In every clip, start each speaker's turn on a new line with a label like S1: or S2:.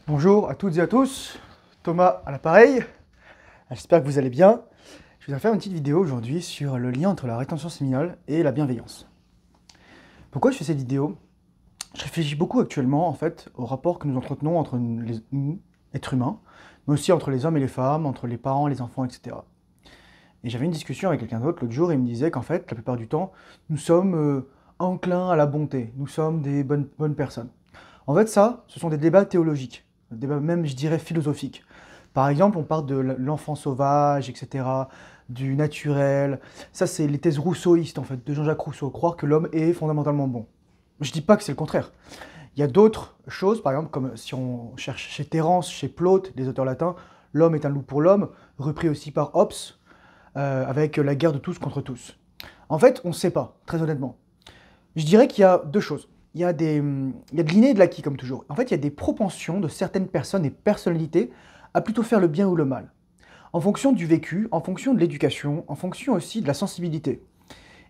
S1: Bonjour à toutes et à tous, Thomas à l'appareil, j'espère que vous allez bien. Je vais faire une petite vidéo aujourd'hui sur le lien entre la rétention séminale et la bienveillance. Pourquoi je fais cette vidéo? Je réfléchis beaucoup actuellement en fait au rapport que nous entretenons entre nous, êtres humains, mais aussi entre les hommes et les femmes, entre les parents, les enfants, etc. Et j'avais une discussion avec quelqu'un d'autre l'autre jour et il me disait qu'en fait, la plupart du temps, nous sommes enclins à la bonté, nous sommes des bonnes personnes. En fait, ça, ce sont des débats théologiques, des débats même, je dirais, philosophiques. Par exemple, on parle de l'enfant sauvage, etc., du naturel. Ça, c'est les thèses rousseauistes, en fait, de Jean-Jacques Rousseau, croire que l'homme est fondamentalement bon. Je dis pas que c'est le contraire. Il y a d'autres choses, par exemple, comme si on cherche chez Terence, chez Plaute, des auteurs latins, l'homme est un loup pour l'homme, repris aussi par Hobbes, avec la guerre de tous contre tous. En fait, on ne sait pas, très honnêtement. Je dirais qu'il y a deux choses. Il y a de l'inné et de l'acquis, comme toujours. En fait, il y a des propensions de certaines personnes et personnalités à plutôt faire le bien ou le mal. En fonction du vécu, en fonction de l'éducation, en fonction aussi de la sensibilité.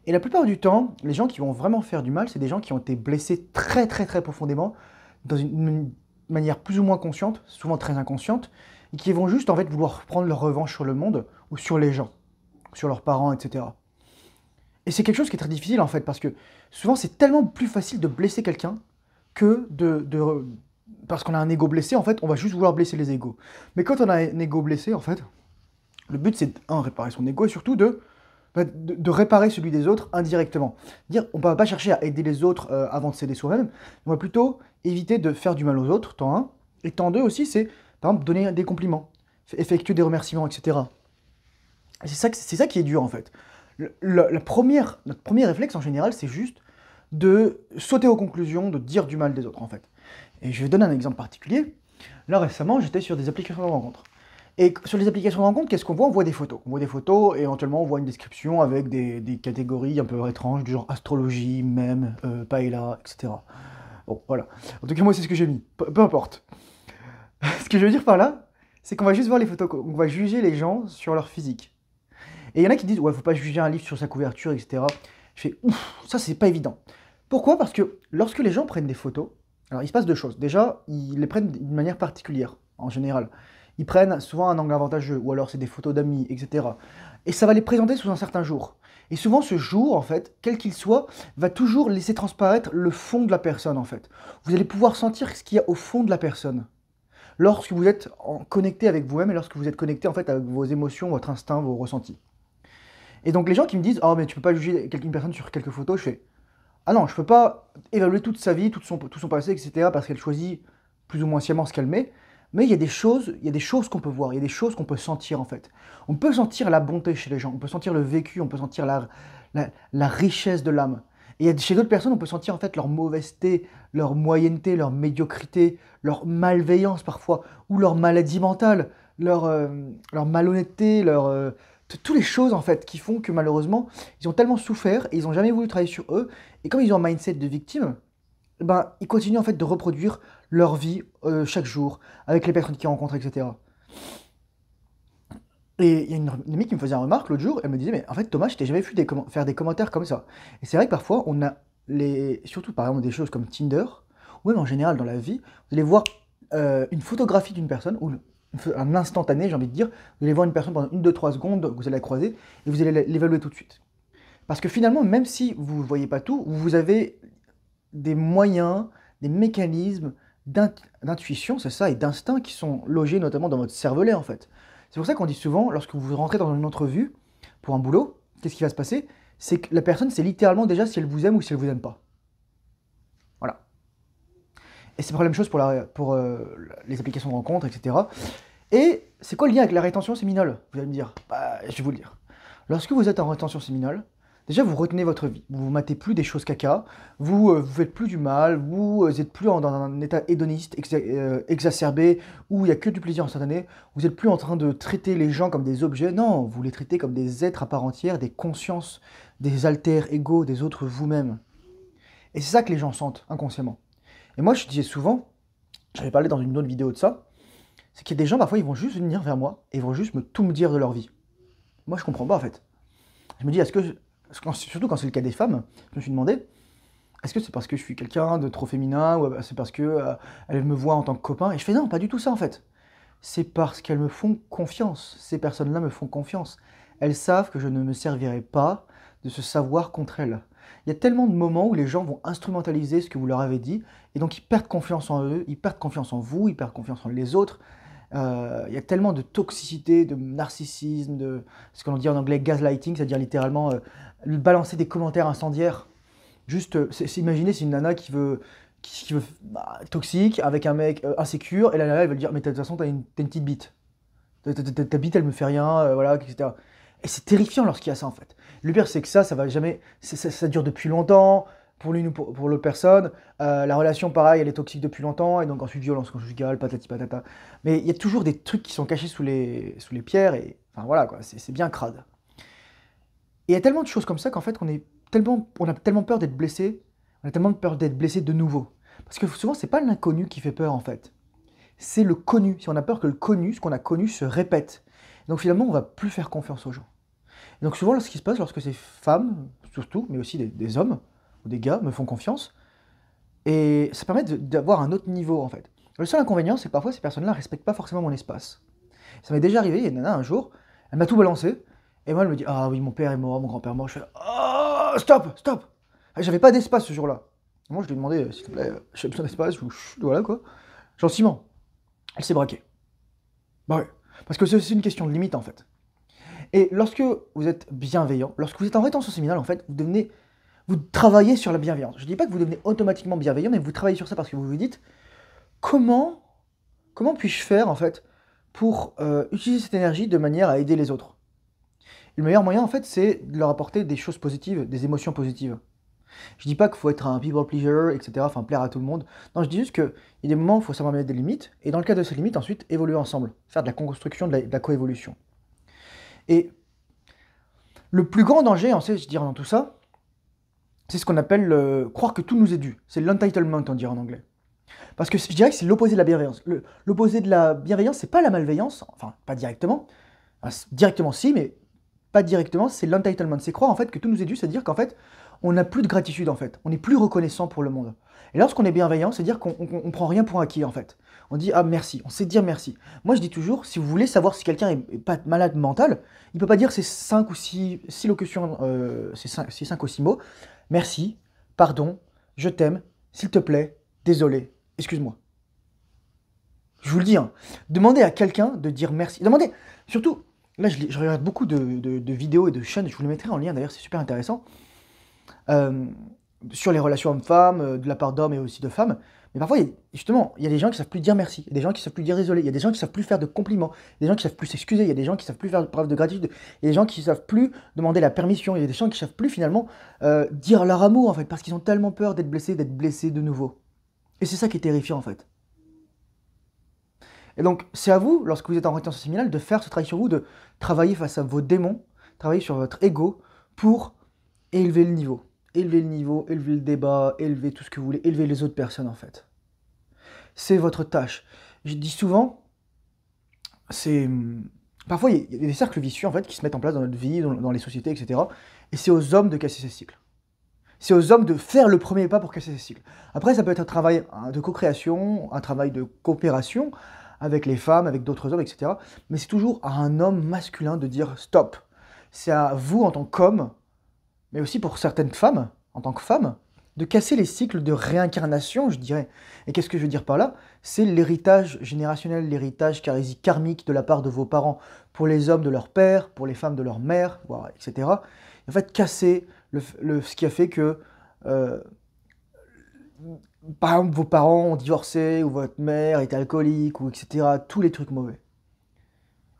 S1: Et la plupart du temps, les gens qui vont vraiment faire du mal, c'est des gens qui ont été blessés très très très profondément, dans une manière plus ou moins consciente, souvent très inconsciente, et qui vont juste en fait vouloir prendre leur revanche sur le monde ou sur les gens, sur leurs parents, etc. Et c'est quelque chose qui est très difficile en fait, parce que souvent c'est tellement plus facile de blesser quelqu'un que parce qu'on a un ego blessé, en fait, on va juste vouloir blesser les égos. Mais quand on a un ego blessé, en fait, le but c'est, un, réparer son ego, et surtout de réparer celui des autres indirectement. Dire, on ne va pas chercher à aider les autres avant de s'aider soi-même, on va plutôt éviter de faire du mal aux autres, temps un. Et temps 2 aussi, c'est, par exemple, donner des compliments, effectuer des remerciements, etc. Et c'est ça qui est dur, en fait. Notre premier réflexe, en général, c'est juste de sauter aux conclusions, de dire du mal des autres, en fait. Et je vais donner un exemple particulier. Là, récemment, j'étais sur des applications de rencontres. Et sur les applications de rencontres, qu'est-ce qu'on voit? On voit des photos. On voit des photos et éventuellement on voit une description avec des catégories un peu étranges, du genre astrologie, mème, paella, etc. Bon, voilà. En tout cas, moi, c'est ce que j'ai mis. Peu importe. Ce que je veux dire par là, c'est qu'on va juste voir les photos, on va juger les gens sur leur physique. Et il y en a qui disent, ouais, faut pas juger un livre sur sa couverture, etc. Je fais, ouf, ça, c'est pas évident. Pourquoi? Parce que lorsque les gens prennent des photos, alors il se passe deux choses. Déjà, ils les prennent d'une manière particulière, en général. Ils prennent souvent un angle avantageux, ou alors c'est des photos d'amis, etc. Et ça va les présenter sous un certain jour. Et souvent, ce jour, en fait, quel qu'il soit, va toujours laisser transparaître le fond de la personne, en fait. Vous allez pouvoir sentir ce qu'il y a au fond de la personne. Lorsque vous êtes connecté avec vous-même et lorsque vous êtes connecté, en fait, avec vos émotions, votre instinct, vos ressentis. Et donc, les gens qui me disent, oh, mais tu peux pas juger une personne sur quelques photos, je fais, ah non, je peux pas évaluer toute sa vie, tout son passé, etc. parce qu'elle choisit plus ou moins sciemment ce qu'elle met. Mais il y a des choses qu'on peut voir, il y a des choses qu'on peut sentir en fait. On peut sentir la bonté chez les gens, on peut sentir le vécu, on peut sentir la richesse de l'âme. Et chez d'autres personnes, on peut sentir en fait leur mauvaiseté, leur moyenneté, leur médiocrité, leur malveillance parfois, ou leur maladie mentale, leur malhonnêteté, toutes les choses en fait qui font que malheureusement, ils ont tellement souffert et ils n'ont jamais voulu travailler sur eux. Et comme ils ont un mindset de victime, ben, ils continuent en fait de reproduire leur vie chaque jour, avec les personnes qu'ils rencontrent, etc. Et il y a une amie qui me faisait une remarque l'autre jour, elle me disait, mais en fait Thomas, je t'ai jamais vu faire des commentaires comme ça. Et c'est vrai que parfois, on a surtout par exemple des choses comme Tinder, ou même en général dans la vie, vous allez voir une photographie d'une personne, ou un instantané, j'ai envie de dire, vous allez voir une personne pendant une, deux, trois secondes, vous allez la croiser, et vous allez l'évaluer tout de suite. Parce que finalement, même si vous ne voyez pas tout, vous avez des moyens, des mécanismes d'intuition, c'est ça, et d'instinct qui sont logés notamment dans votre cervelet en fait. C'est pour ça qu'on dit souvent, lorsque vous rentrez dans une entrevue pour un boulot, qu'est-ce qui va se passer? C'est que la personne sait littéralement déjà si elle vous aime ou si elle vous aime pas. Voilà. Et c'est la même chose pour les applications de rencontres, etc. Et c'est quoi le lien avec la rétention séminale? Vous allez me dire, bah, je vais vous le dire. Lorsque vous êtes en rétention séminale, déjà vous retenez votre vie. Vous ne matez plus des choses caca, vous faites plus du mal, vous n'êtes plus dans un état hédoniste exacerbé où il n'y a que du plaisir instantané. Vous n'êtes plus en train de traiter les gens comme des objets. Non, vous les traitez comme des êtres à part entière, des consciences, des alters égaux, des autres vous-même. Et c'est ça que les gens sentent inconsciemment. Et moi je disais souvent, j'avais parlé dans une autre vidéo de ça, c'est qu'il y a des gens, parfois, ils vont juste venir vers moi et ils vont juste tout me dire de leur vie. Moi, je comprends pas, en fait. Je me dis, surtout quand c'est le cas des femmes, je me suis demandé, Est-ce que c'est parce que je suis quelqu'un de trop féminin ou c'est parce que elle me voit en tant que copain? Et je fais non, pas du tout ça en fait. C'est parce qu'elles me font confiance. Ces personnes-là me font confiance. Elles savent que je ne me servirai pas de ce savoir contre elles. Il y a tellement de moments où les gens vont instrumentaliser ce que vous leur avez dit, et donc ils perdent confiance en eux, ils perdent confiance en vous, ils perdent confiance en les autres. Il y a tellement de toxicité, de narcissisme, de ce qu'on dit en anglais gaslighting, c'est-à-dire littéralement balancer des commentaires incendiaires. Juste, imaginez, c'est une nana qui veut toxique avec un mec insécure, et la nana elle va lui dire mais de toute façon t'as une petite bite. Ta bite elle me fait rien, voilà, etc. Et c'est terrifiant lorsqu'il y a ça en fait. Le pire c'est que ça va jamais, ça dure depuis longtemps, pour l'une ou pour l'autre personne. La relation pareil elle est toxique depuis longtemps, et donc ensuite violence conjugale, patati patata. Mais il y a toujours des trucs qui sont cachés sous les pierres, et enfin voilà quoi, c'est bien crade. Et il y a tellement de choses comme ça qu'en fait on a tellement peur d'être blessé, on a tellement peur d'être blessé de nouveau. Parce que souvent c'est pas l'inconnu qui fait peur en fait, c'est le connu. Si on a peur que le connu, ce qu'on a connu, se répète. Donc finalement, on va plus faire confiance aux gens. Et donc souvent, ce qui se passe lorsque ces femmes, surtout, mais aussi des hommes ou des gars, me font confiance, et ça permet d'avoir un autre niveau en fait. Le seul inconvénient, c'est que parfois ces personnes-là ne respectent pas forcément mon espace. Ça m'est déjà arrivé, il y a une nana un jour, elle m'a tout balancé, et moi elle me dit ah oui, mon père est mort, mon grand-père est mort. Je fais ah stop, stop. J'avais pas d'espace ce jour-là. Moi je lui ai demandé s'il te plaît, j'ai besoin d'espace, voilà quoi. Gentiment. Elle s'est braquée. Bah ouais. Parce que c'est une question de limite en fait. Et lorsque vous êtes bienveillant, lorsque vous êtes en rétention séminale, en fait, vous travaillez sur la bienveillance. Je ne dis pas que vous devenez automatiquement bienveillant, mais vous travaillez sur ça parce que vous vous dites comment, comment puis-je faire en fait pour utiliser cette énergie de manière à aider les autres. Et le meilleur moyen en fait, c'est de leur apporter des choses positives, des émotions positives. Je dis pas qu'il faut être un people pleaser, etc., enfin plaire à tout le monde. Non, je dis juste qu'il y a des moments où il faut savoir mettre des limites, et dans le cas de ces limites, ensuite, évoluer ensemble, faire de la construction, de la coévolution. Et le plus grand danger, en fait, je dirais dans tout ça, c'est ce qu'on appelle croire que tout nous est dû. C'est l'entitlement, on dirait en anglais. Parce que je dirais que c'est l'opposé de la bienveillance. L'opposé de la bienveillance, c'est pas la malveillance, enfin, pas directement. Enfin, directement si, mais pas directement, c'est l'entitlement. C'est croire en fait que tout nous est dû, c'est-à-dire qu'en fait, on n'a plus de gratitude en fait. On n'est plus reconnaissant pour le monde. Et lorsqu'on est bienveillant, c'est-à-dire qu'on ne prend rien pour acquis en fait. On dit ah merci, on sait dire merci. Moi je dis toujours, si vous voulez savoir si quelqu'un est pas malade mental, il peut pas dire ces 5 ou 6 locutions, ces 5 ou 6 mots. Merci, pardon, je t'aime, s'il te plaît, désolé, excuse-moi. Je vous le dis, hein. Demandez à quelqu'un de dire merci. Demandez, surtout, là je regarde beaucoup de vidéos et de chaînes, je vous les mettrai en lien d'ailleurs, c'est super intéressant, sur les relations hommes-femmes, de la part d'hommes et aussi de femmes. Mais parfois, justement, il y a des gens qui savent plus dire merci, il y a des gens qui savent plus dire désolé, il y a des gens qui savent plus faire de compliments, il y a des gens qui savent plus s'excuser, il y a des gens qui savent plus faire preuve de gratitude, il y a des gens qui savent plus demander la permission, il y a des gens qui savent plus finalement dire leur amour en fait, parce qu'ils ont tellement peur d'être blessés de nouveau. Et c'est ça qui est terrifiant en fait. Et donc, c'est à vous, lorsque vous êtes en rétention séminale, de faire ce travail sur vous, de travailler face à vos démons, travailler sur votre ego pour élever le niveau. Élever le niveau, élever le débat, élever tout ce que vous voulez, élever les autres personnes en fait. C'est votre tâche. Je dis souvent, c'est... Parfois, il y a des cercles vicieux en fait qui se mettent en place dans notre vie, dans les sociétés, etc. Et c'est aux hommes de casser ces cycles. C'est aux hommes de faire le premier pas pour casser ces cycles. Après, ça peut être un travail de co-création, un travail de coopération avec les femmes, avec d'autres hommes, etc. Mais c'est toujours à un homme masculin de dire stop. C'est à vous en tant qu'homme, mais aussi pour certaines femmes, en tant que femmes, de casser les cycles de réincarnation, je dirais. Et qu'est-ce que je veux dire par là? C'est l'héritage générationnel, l'héritage karmique de la part de vos parents, pour les hommes de leur père, pour les femmes de leur mère, etc. En fait, casser ce qui a fait que, par exemple, vos parents ont divorcé, ou votre mère était alcoolique, ou etc. Tous les trucs mauvais.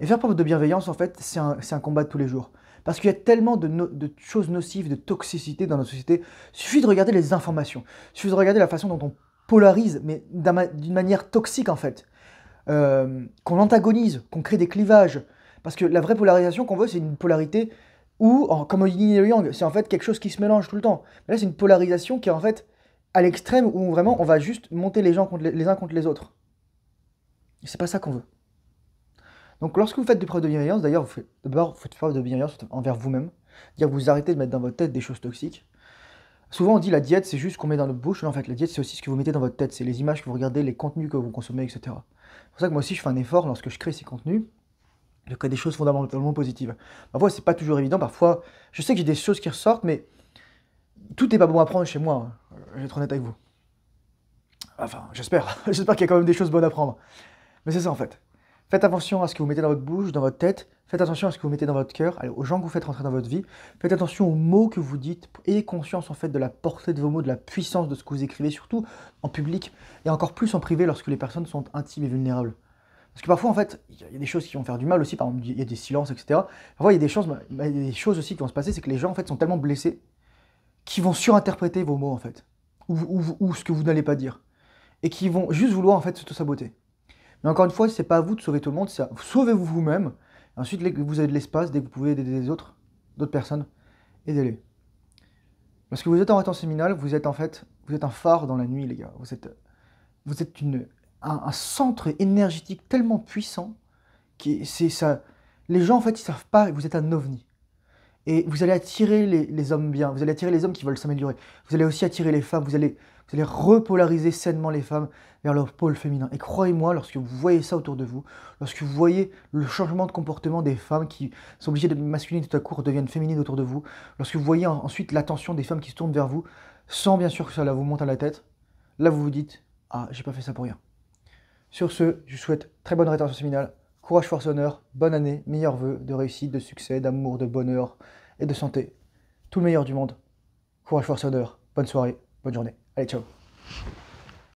S1: Et faire preuve de bienveillance, en fait, c'est un combat de tous les jours. Parce qu'il y a tellement de choses nocives, de toxicité dans notre société. Il suffit de regarder les informations. Il suffit de regarder la façon dont on polarise, mais d'une manière toxique, en fait. Qu'on antagonise, qu'on crée des clivages. Parce que la vraie polarisation qu'on veut, c'est une polarité où, comme au yin et au yang, c'est en fait quelque chose qui se mélange tout le temps. Mais là, c'est une polarisation qui est en fait à l'extrême où vraiment on va juste monter les gens les uns contre les autres. Et c'est pas ça qu'on veut. Donc lorsque vous faites des preuves de bienveillance, d'ailleurs, d'abord, vous faites preuve de bienveillance envers vous-même. Dire que vous arrêtez de mettre dans votre tête des choses toxiques. Souvent on dit la diète c'est juste ce qu'on met dans notre bouche, mais en fait la diète c'est aussi ce que vous mettez dans votre tête, c'est les images que vous regardez, les contenus que vous consommez, etc. C'est pour ça que moi aussi je fais un effort lorsque je crée ces contenus, de créer des choses fondamentalement positives. Parfois c'est pas toujours évident, parfois je sais que j'ai des choses qui ressortent, mais tout n'est pas bon à prendre chez moi, hein. Je vais être honnête avec vous. Enfin, j'espère. J'espère qu'il y a quand même des choses bonnes à prendre. Mais c'est ça en fait. Faites attention à ce que vous mettez dans votre bouche, dans votre tête. Faites attention à ce que vous mettez dans votre cœur, aux gens que vous faites rentrer dans votre vie. Faites attention aux mots que vous dites. Ayez conscience en fait de la portée de vos mots, de la puissance de ce que vous écrivez, surtout en public et encore plus en privé lorsque les personnes sont intimes et vulnérables. Parce que parfois en fait, il y a des choses qui vont faire du mal aussi. Par exemple, il y a des silences, etc. Parfois il y a des choses aussi qui vont se passer, c'est que les gens en fait sont tellement blessés qu'ils vont surinterpréter vos mots en fait, ou ce que vous n'allez pas dire, et qui vont juste vouloir en fait se saboter. Mais encore une fois, c'est pas à vous de sauver tout le monde, sauvez-vous vous-même. Ensuite, dès que vous avez de l'espace, dès que vous pouvez aider les autres, d'autres personnes, aidez-les. Parce que vous êtes en rétention séminale, vous êtes en fait, vous êtes un phare dans la nuit, les gars. Vous êtes un centre énergétique tellement puissant que c'est ça. Les gens en fait, ils savent pas. Vous êtes un ovni. Et vous allez attirer les hommes bien, vous allez attirer les hommes qui veulent s'améliorer. Vous allez aussi attirer les femmes, vous allez repolariser sainement les femmes vers leur pôle féminin. Et croyez-moi, lorsque vous voyez ça autour de vous, lorsque vous voyez le changement de comportement des femmes qui sont obligées de masculines tout à coup deviennent féminines autour de vous, lorsque vous voyez ensuite l'attention des femmes qui se tournent vers vous, sans bien sûr que ça vous monte à la tête, là vous vous dites « Ah, j'ai pas fait ça pour rien ». Sur ce, je vous souhaite très bonne rétention séminale. Courage, force, honneur, bonne année, meilleurs vœux de réussite, de succès, d'amour, de bonheur et de santé. Tout le meilleur du monde. Courage, force, honneur, bonne soirée, bonne journée. Allez, ciao.